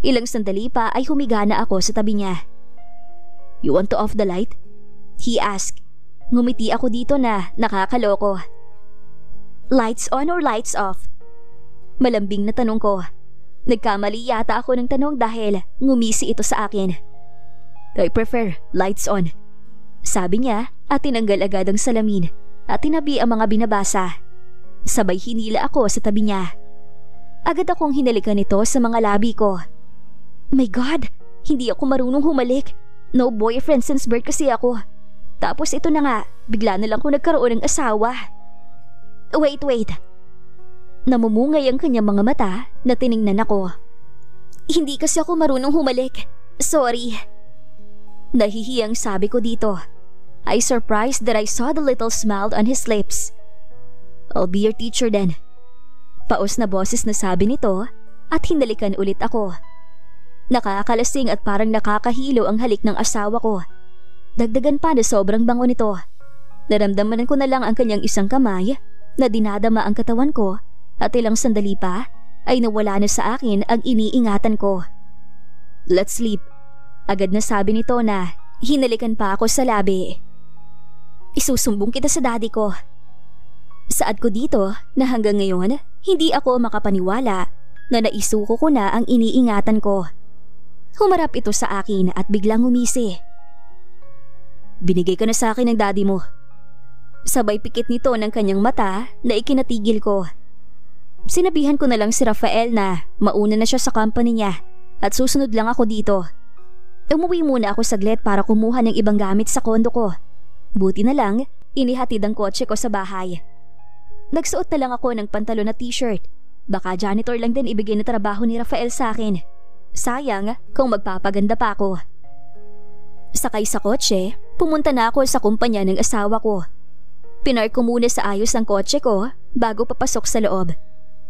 Ilang sandali pa ay humiga na ako sa tabi niya. "You want to off the light?" he asked. Ngumiti ako dito na nakakaloko. "Lights on or lights off?" Malambing na tanong ko. Nagkamali yata ako ng tanong dahil ngumisi ito sa akin. "I prefer lights on," sabi niya at tinanggal agad ang salamin at tinabi ang mga binabasa. Sabay hinila ako sa tabi niya. Agad akong hinalikan nito sa mga labi ko. My God, hindi ako marunong humalik. No boyfriend since birth kasi ako. Tapos ito na nga, bigla na lang ko nagkaroon ng asawa. Wait. Namumungay ang kanyang mga mata na tiningnan ako. "Hindi kasi ako marunong humalik. Sorry." Nahihiyang sabi ko dito. I surprised that I saw the little smile on his lips. "I'll be your teacher then." Paos na boses na sabi nito at hinalikan ulit ako. Nakakalasing at parang nakakahilo ang halik ng asawa ko. Dagdagan pa na sobrang bango nito. Naramdaman ko na lang ang kanyang isang kamay na dinadama ang katawan ko at ilang sandali pa ay nawala na sa akin ang iniingatan ko. "Let's sleep." Agad na sabi nito na hinalikan pa ako sa labi. "Isusumbong kita sa daddy ko." Saad ko dito na hanggang ngayon hindi ako makapaniwala na naisuko ko na ang iniingatan ko. Humarap ito sa akin at biglang umisi. "Binigay ka na sa akin ng daddy mo." Sabay pikit nito ng kanyang mata na ikinatigil ko. Sinabihan ko na lang si Rafael na mauna na siya sa company niya at susunod lang ako dito. Umuwi muna ako saglit para kumuha ng ibang gamit sa kondo ko. Buti na lang, inihatid ang kotse ko sa bahay. Nagsuot na lang ako ng pantalon at t-shirt. Baka janitor lang din ibigay na trabaho ni Rafael sa akin. Sayang kung magpapaganda pa ako. Sakay sa kotse, pumunta na ako sa kumpanya ng asawa ko. Pinark ko muna sa ayos ang kotse ko bago papasok sa loob.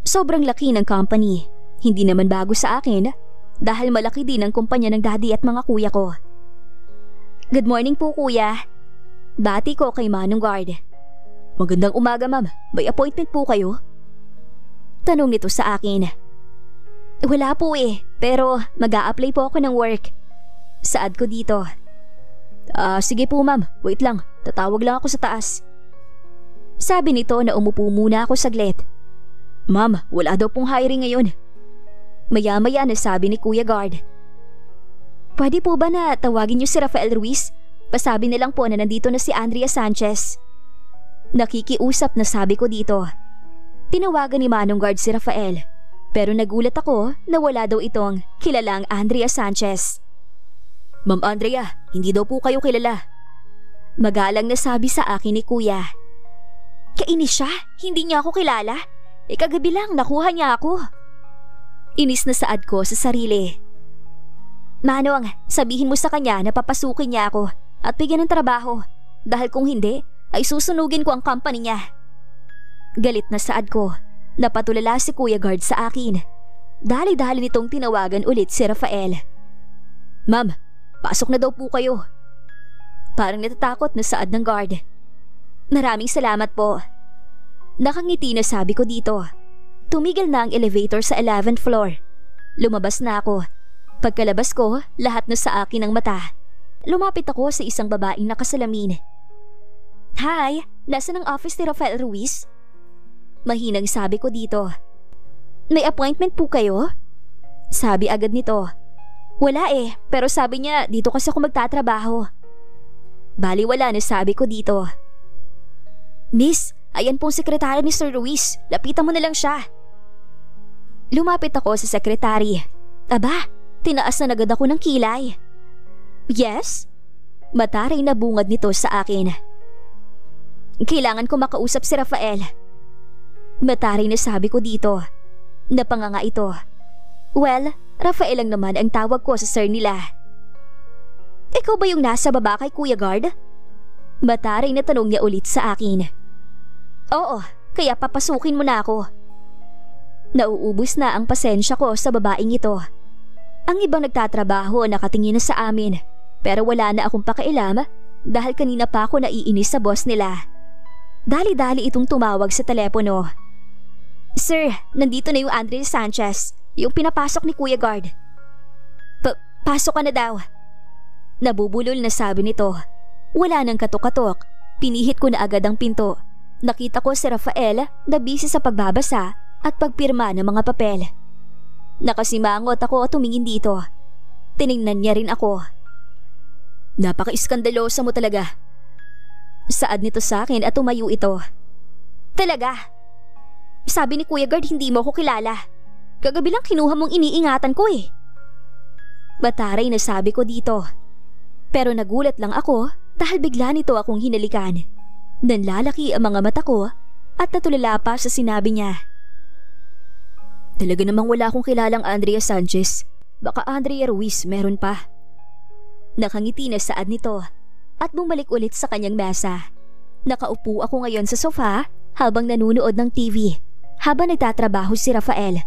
Sobrang laki ng company. Hindi naman bago sa akin dahil malaki din ang kumpanya ng daddy at mga kuya ko. "Good morning po kuya." Bati ko kay Manong Guard. "Magandang umaga ma'am, may appointment po kayo?" Tanong nito sa akin. "Wala po pero mag-a-apply po ako ng work." Saad ko dito. Sige po ma'am, wait lang, tatawag lang ako sa taas." Sabi nito na umupo muna ako saglit. "Ma'am, wala daw pong hiring ngayon." Maya-maya na sabi ni Kuya Guard. "Pwede po ba na tawagin niyo si Rafael Ruiz? Pasabi na lang po na nandito na si Andrea Sanchez." Nakikiusap na sabi ko dito. Tinawagan ni Manong Guard si Rafael, pero nagulat ako na wala daw itong kilalang Andrea Sanchez. "Ma'am Andrea, hindi daw po kayo kilala." Magalang na sabi sa akin ni Kuya. Kainis siya, hindi niya ako kilala. Kagabi lang nakuha niya ako. Inis na saad ko sa sarili. "Manong, sabihin mo sa kanya na papasukin niya ako at bigyan ng trabaho dahil kung hindi ay susunugin ko ang company niya." Galit na saad ko. Napatulala si Kuya Guard sa akin. Dali-dali nitong tinawagan ulit si Rafael. "Ma'am, pasok na daw po kayo." Parang natatakot na saad ng guard. "Maraming salamat po." Nakangiti na sabi ko dito. Tumigil na ang elevator sa 11th floor. Lumabas na ako. Pagkalabas ko, lahat na sa akin ang mata. Lumapit ako sa isang babaeng nakasalamin. "Hi, nasaan ang office ni Rafael Ruiz?" Mahinang sabi ko dito. "May appointment po kayo?" Sabi agad nito. "Wala pero sabi niya dito kasi ako magtatrabaho." Baliwala na sabi ko dito. "Miss, ayan pong sekretary ni Sir Ruiz. Lapitan mo na lang siya." Lumapit ako sa sekretary. Aba, tinaas na agad ako ng kilay. "Yes?" Mataray na bungad nito sa akin. "Kailangan ko makausap si Rafael." Mataray na sabi ko dito. Napanganga ito. "Well, Rafael lang naman ang tawag ko sa sir nila." "Ikaw ba yung nasa baba kay Kuya Guard?" Mataray na tanong niya ulit sa akin. "Oo, kaya papasukin mo na ako." Nauubos na ang pasensya ko sa babaeng ito. Ang ibang nagtatrabaho nakatingin na sa amin, pero wala na akong pakialam dahil kanina pa ako naiinis sa boss nila. Dali-dali itong tumawag sa telepono. "Sir, nandito na yung Andrea Sanchez, yung pinapasok ni Kuya Guard." Pasok ka na daw. Nabubulol na sabi nito. Wala nang katok-katok. Pinihit ko na agad ang pinto. Nakita ko si Rafael na busy sa pagbabasa at pagpirma ng mga papel. Nakasimangot ako at tumingin dito. Tiningnan niya rin ako. Napaka-iskandalosa mo talaga. Saad nito sa akin at tumayo ito. Talaga? Sabi ni Kuya Guard hindi mo ako kilala. Kagabi lang kinuha mong iniingatan ko eh. Bataray na sabi ko dito. Pero nagulat lang ako dahil bigla nito akong hinalikan. Nanlalaki ang mga mata ko at natulala pa sa sinabi niya. Talaga namang wala akong kilalang Andrea Sanchez. Baka Andrea Ruiz meron pa. Nakangiti na saad nito at bumalik ulit sa kanyang mesa. Nakaupo ako ngayon sa sofa habang nanunood ng TV habang nagtatrabaho si Rafael.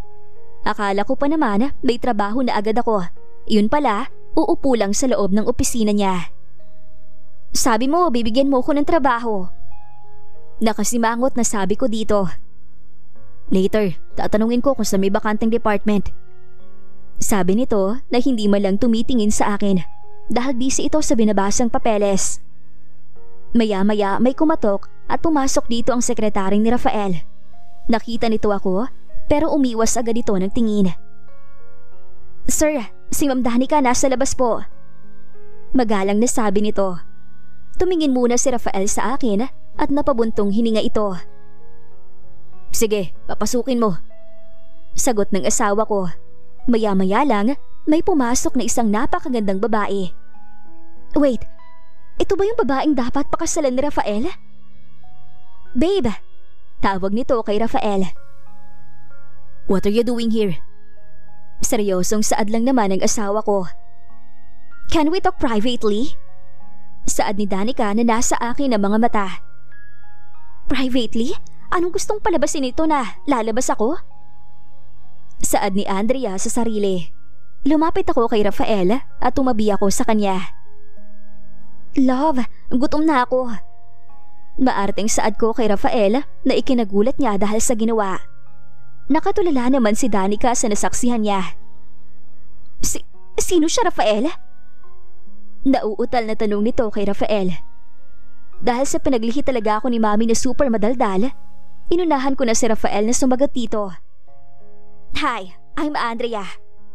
Akala ko pa naman may trabaho na agad ako. Yun pala, uupo lang sa loob ng opisina niya. Sabi mo, bibigyan mo ko ng trabaho. Nakasimangot na sabi ko dito. Later, tatanungin ko kung sa may bakanteng department. Sabi nito na hindi man lang tumitingin sa akin dahil busy ito sa binabasang papeles. Maya-maya may kumatok at pumasok dito ang sekretary ni Rafael. Nakita nito ako pero umiwas agad ito ng tingin. Sir, si Ma'am Danica nasa labas po. Magalang na sabi nito. Tumingin muna si Rafael sa akin at napabuntong hininga ito. Sige, papasukin mo. Sagot ng asawa ko. Maya-maya lang may pumasok na isang napakagandang babae. Wait, ito ba yung babaeng dapat pakasalan ni Rafael? Babe, tawag nito kay Rafael. What are you doing here? Seryosong saad lang naman ang asawa ko. Can we talk privately? Saad ni Danica na nasa akin ang mga mata. Privately? Anong gustong palabasin nito na lalabas ako? Saad ni Andrea sa sarili. Lumapit ako kay Rafael at tumabi ako sa kanya. Love, gutom na ako. Maarteng saad ko kay Rafael na ikinagulat niya dahil sa ginawa. Nakatulala naman si Danica sa nasaksihan niya. Sino siya, Rafael? Nauutal na tanong nito kay Rafael. Dahil sa pinaglihi talaga ako ni Mami na super madaldal, inunahan ko na si Rafael na sumagot dito. Hi, I'm Andrea,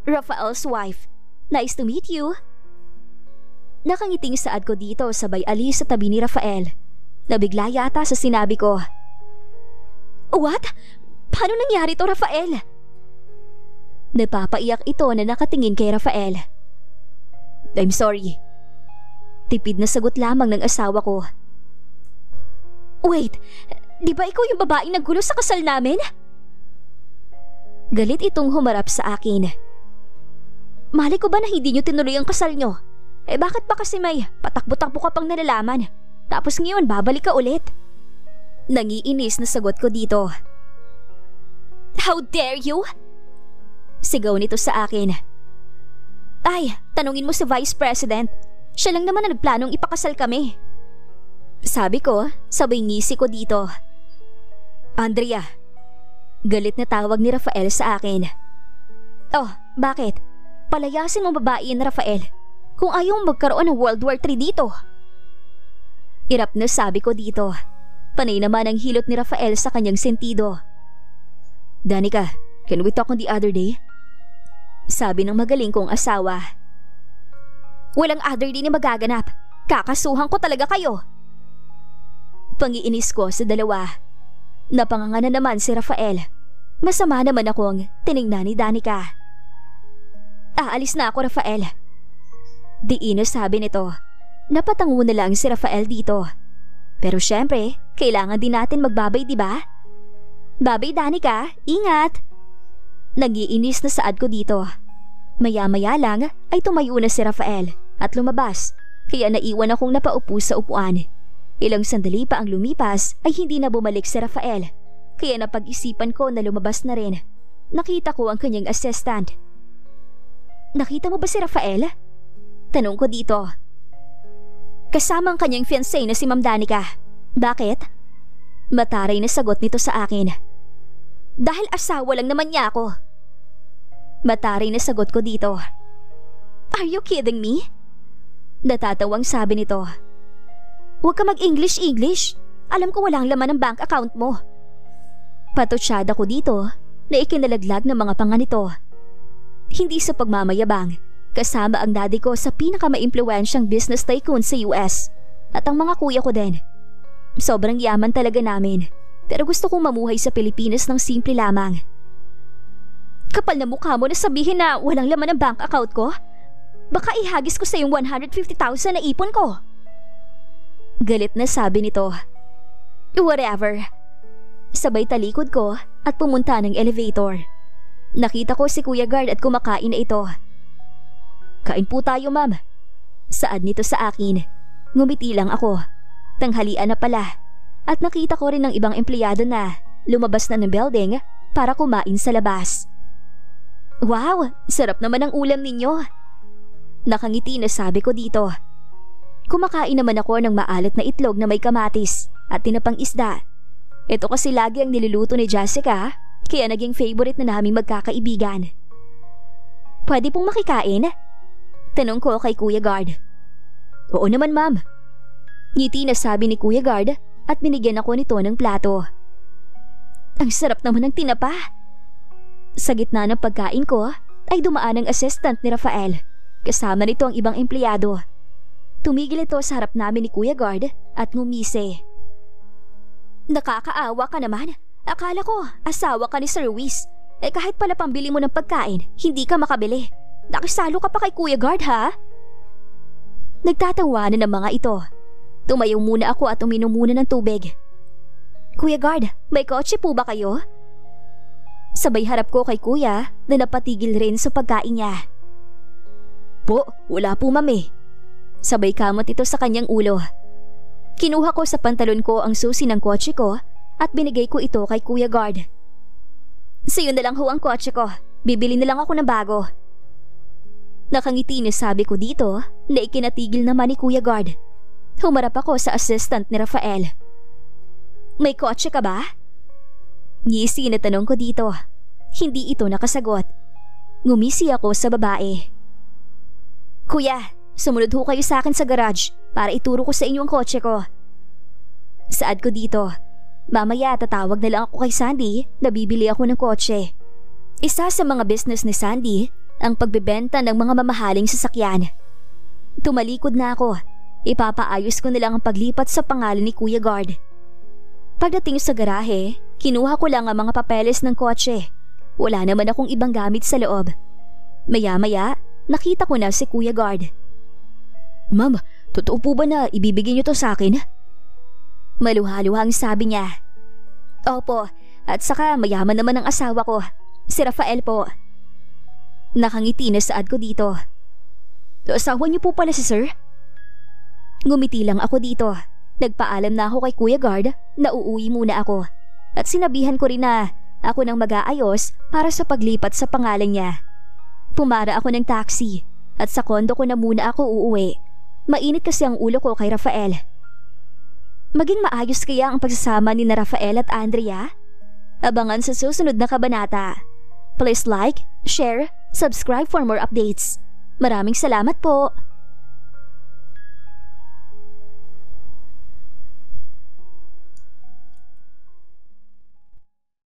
Rafael's wife. Nice to meet you. Nakangiting saad ko dito sabay alis sa tabi ni Rafael. Nabigla yata sa sinabi ko. What? Paano nangyari to, Rafael? Napapaiyak ito na nakatingin kay Rafael. I'm sorry. Tipid na sagot lamang ng asawa ko. Wait, di ba ikaw yung babaeng naggulo sa kasal namin? Galit itong humarap sa akin. Mali ko ba na hindi nyo tinuloy ang kasal nyo? Bakit ba kasi may patakbo-takbo ka pang nalalaman? Tapos ngayon babalik ka ulit? Nangiinis na sagot ko dito. How dare you? Sigaw nito sa akin. Ay, tanungin mo si Vice President. Siya lang naman ang nagplanong ipakasal kami. Sabi ko, sabay ngisi ko dito. Andrea. Galit na tawag ni Rafael sa akin. Oh, bakit? Palayasin mo babae na Rafael kung ayaw magkaroon ng World War III dito. Irap na sabi ko dito. Panay naman ang hilot ni Rafael sa kanyang sentido. Danica, can we talk on the other day? Sabi ng magaling kong asawa. Walang other day na magaganap. Kakasuhan ko talaga kayo. Pangiinis ko sa dalawa. Napanganga na naman si Rafael. Masama naman akong tiningnan ni Danica. Aalis na ako, Rafael. Diin na sabi nito. Napatango na lang si Rafael dito. Pero syempre, kailangan din natin magbabay, di ba? Babay, Danica. Ingat! Nagiinis na saad ko dito. Maya-maya lang ay tumayo na si Rafael at lumabas, kaya naiwan akong napaupo sa upuan. Ilang sandali pa ang lumipas ay hindi na bumalik si Rafael, kaya napag-isipan ko na lumabas na rin. Nakita ko ang kanyang assistant. Nakita mo ba si Rafael? Tanong ko dito. Kasama ang kanyang fiancé na si Ma'am Danica. Bakit? Mataray na sagot nito sa akin. Dahil asawa lang naman niya ako. Mataray na sagot ko dito. Are you kidding me? Natatawang sabi nito. Huwag ka mag-English. Alam ko walang laman ng bank account mo. Patutsyada ko dito na ikinalaglag ng mga panga nito. Hindi sa pagmamayabang, kasama ang daddy ko sa pinakamaimpluwensyang business tycoon sa US at ang mga kuya ko din. Sobrang yaman talaga namin, pero gusto kong mamuhay sa Pilipinas ng simple lamang. Kapal na mukha mo na sabihin na walang laman ng bank account ko? Baka ihagis ko sa yung 150,000 na ipon ko. Galit na sabi nito. Whatever. Sabay talikod ko at pumunta ng elevator. Nakita ko si Kuya Guard at kumakain na ito. Kain po tayo, ma'am. Saad nito sa akin. Ngumiti lang ako. Tanghalian na pala. At nakita ko rin ng ibang empleyado na lumabas na ng building para kumain sa labas. Wow, sarap naman ang ulam ninyo. Nakangiti na sabi ko dito. Kumakain naman ako ng maalat na itlog na may kamatis at tinapang isda. Ito kasi lagi ang niluluto ni Jessica, kaya naging favorite na naming magkakaibigan. Pwede pong makikain? Tanong ko kay Kuya Guard. Oo naman, ma'am. Ngiti na sabi ni Kuya Guard at binigyan ako nito ng plato. Ang sarap naman ng tinapa. Sa gitna ng pagkain ko ay dumaan ang assistant ni Rafael. Kasama nito ang ibang empleyado. Tumigil ito sa harap namin ni Kuya Guard at ngumisi. Nakakaawa ka naman. Akala ko asawa ka ni Sir Luis. Kahit pala pambili mo ng pagkain, hindi ka makabili. Nakisalo ka pa kay Kuya Guard, ha? Nagtatawanan ng mga ito. Tumayo muna ako at uminom muna ng tubig. Kuya Guard, may kotse po ba kayo? Sabay harap ko kay Kuya na napatigil rin sa pagkain niya. Po, wala po, mami. Sabay kamot ito sa kanyang ulo. Kinuha ko sa pantalon ko ang susi ng kotse ko at binigay ko ito kay Kuya Guard. Sayo na lang ho ang kotse ko. Bibili na lang ako ng bago. Nakangiti na sabi ko dito na ikinatigil naman ni Kuya Guard. Humarap ako sa assistant ni Rafael. May kotse ka ba? Ngisi na tanong ko dito. Hindi ito nakasagot. Ngumisi ako sa babae. Kuya, sumunod ho kayo sa akin sa garage para ituro ko sa inyo ang kotse ko. Saad ko dito. Mamaya tatawag na lang ako kay Sandy na bibili ako ng kotse. Isa sa mga business ni Sandy ang pagbebenta ng mga mamahaling sasakyan. Tumalikod na ako. Ipapaayos ko na lang ang paglipat sa pangalan ni Kuya Guard. Pagdating sa garahe, kinuha ko lang ang mga papeles ng kotse. Wala naman akong ibang gamit sa loob. Maya-maya, nakita ko na si Kuya Guard. Ma'am, totoo po ba na ibibigay niyo to sa akin? Maluha-luhang sabi niya. Opo, at saka mayaman naman ang asawa ko, si Rafael po. Nakangiti na saad ko dito. Asawa niyo po pala si sir? Ngumiti lang ako dito. Nagpaalam na ako kay Kuya Guard na uuwi muna ako. At sinabihan ko rin na ako nang mag-aayos para sa paglipat sa pangalan niya. Pumara ako ng taxi at sa kondo ko na muna ako uuwi. Mainit kasi ang ulo ko kay Rafael. Maging maayos kaya ang pagsasama ni na Rafael at Andrea? Abangan sa susunod na kabanata. Please like, share, subscribe for more updates. Maraming salamat po!